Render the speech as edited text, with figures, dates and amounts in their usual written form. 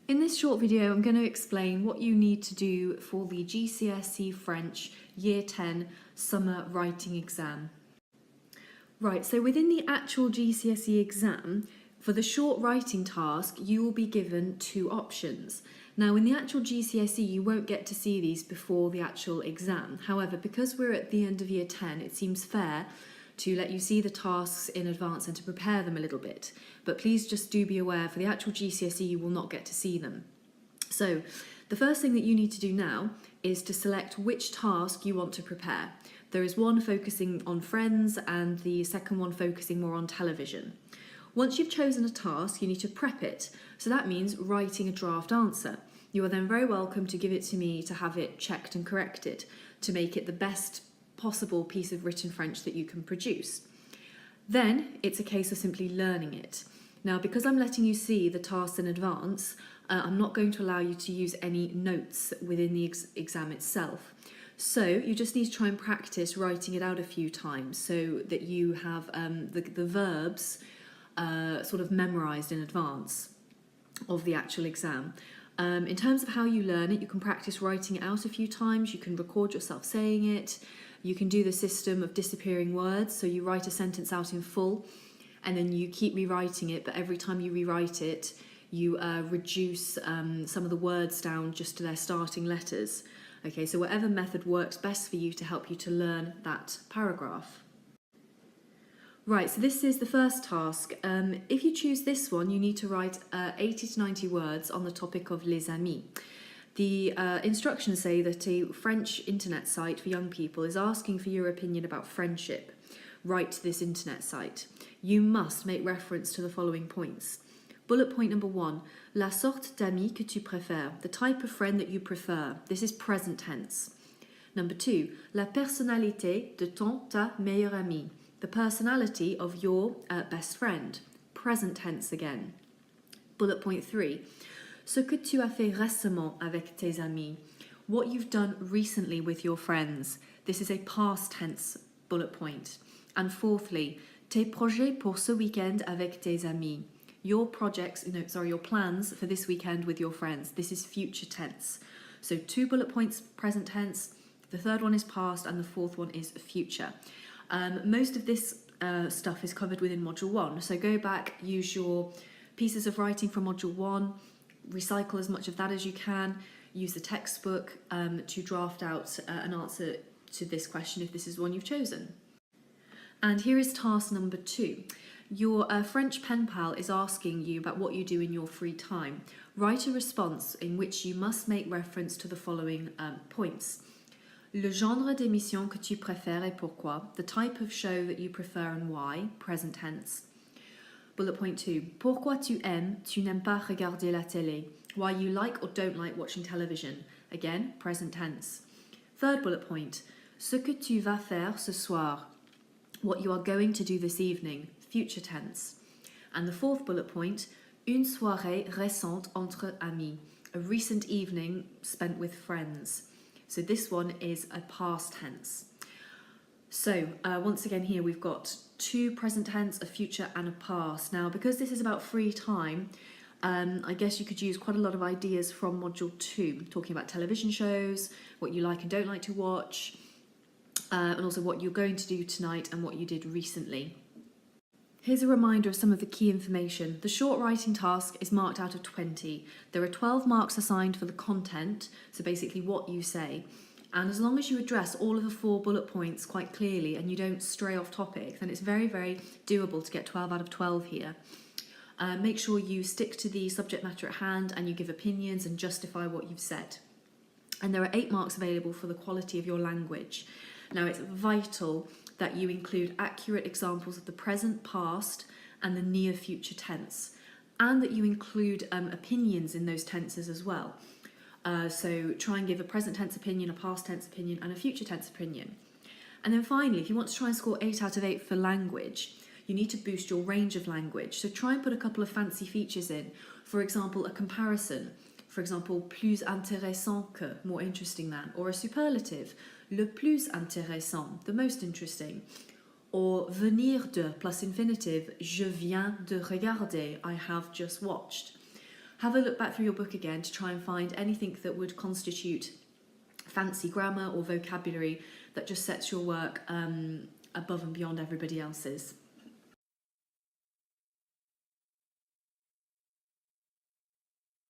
In this short video, I'm going to explain what you need to do for the GCSE French Year 10 Summer Writing Exam. Right, so within the actual GCSE exam, for the short writing task, you will be given two options. Now, in the actual GCSE, you won't get to see these before the actual exam. However, because we're at the end of Year 10, it seems fair to let you see the tasks in advance and to prepare them a little bit. But please just do be aware, for the actual GCSE, you will not get to see them. So the first thing that you need to do now is to select which task you want to prepare. There is one focusing on Friends and the second one focusing more on television. Once you've chosen a task, you need to prep it. So that means writing a draft answer. You are then very welcome to give it to me to have it checked and corrected to make it the best possible piece of written French that you can produce. Then it's a case of simply learning it. Now, because I'm letting you see the tasks in advance, I'm not going to allow you to use any notes within the exam itself. So you just need to try and practice writing it out a few times so that you have the verbs sort of memorised in advance of the actual exam. In terms of how you learn it, you can practice writing it out a few times, you can record yourself saying it, you can do the system of disappearing words, so you write a sentence out in full and then you keep rewriting it, but every time you rewrite it, you reduce some of the words down just to their starting letters. Okay, so whatever method works best for you to help you to learn that paragraph. Right, so this is the first task. If you choose this one, you need to write 80 to 90 words on the topic of les amis. The instructions say that a French internet site for young people is asking for your opinion about friendship. Write to this internet site. You must make reference to the following points. Bullet point number 1, la sorte d'ami que tu préfères, the type of friend that you prefer. This is present tense. Number 2, la personnalité de ta meilleure amie, the personality of your best friend. Present tense again. Bullet point 3, ce que tu as fait récemment avec tes amis, what you've done recently with your friends. This is a past tense bullet point. And fourthly, tes projets pour ce week-end avec tes amis, your your plans for this weekend with your friends. This is future tense. So 2 bullet points present tense, the third one is past and the fourth one is future. Most of this stuff is covered within Module 1, so go back, use your pieces of writing from Module 1, recycle as much of that as you can, use the textbook to draft out an answer to this question if this is one you've chosen. And here is task number 2. Your French pen pal is asking you about what you do in your free time. Write a response in which you must make reference to the following points. Le genre d'émission que tu préfères et pourquoi, the type of show that you prefer and why, present tense. Bullet point 2, pourquoi tu n'aimes pas regarder la télé, why you like or don't like watching television, again, present tense. Third bullet point, ce que tu vas faire ce soir, what you are going to do this evening, future tense. And the fourth bullet point, une soirée récente entre amis, a recent evening spent with friends. So this one is a past tense. So once again here we've got 2 present tense, a future and a past. Now because this is about free time, I guess you could use quite a lot of ideas from Module 2, talking about television shows, what you like and don't like to watch, and also what you're going to do tonight and what you did recently. Here's a reminder of some of the key information. The short writing task is marked out of 20. There are 12 marks assigned for the content, so basically what you say. And as long as you address all of the 4 bullet points quite clearly and you don't stray off topic, then it's very, very doable to get 12 out of 12 here. Make sure you stick to the subject matter at hand and you give opinions and justify what you've said. And there are 8 marks available for the quality of your language. Now it's vital that you include accurate examples of the present, past and the near future tense, and that you include opinions in those tenses as well. So try and give a present tense opinion, a past tense opinion and a future tense opinion. And then finally, if you want to try and score 8 out of 8 for language, you need to boost your range of language. So try and put a couple of fancy features in. For example, a comparison. For example, plus intéressant que, more interesting than, or a superlative, le plus intéressant, the most interesting, or venir de plus infinitive, je viens de regarder, I have just watched. Have a look back through your book again to try and find anything that would constitute fancy grammar or vocabulary that just sets your work above and beyond everybody else's.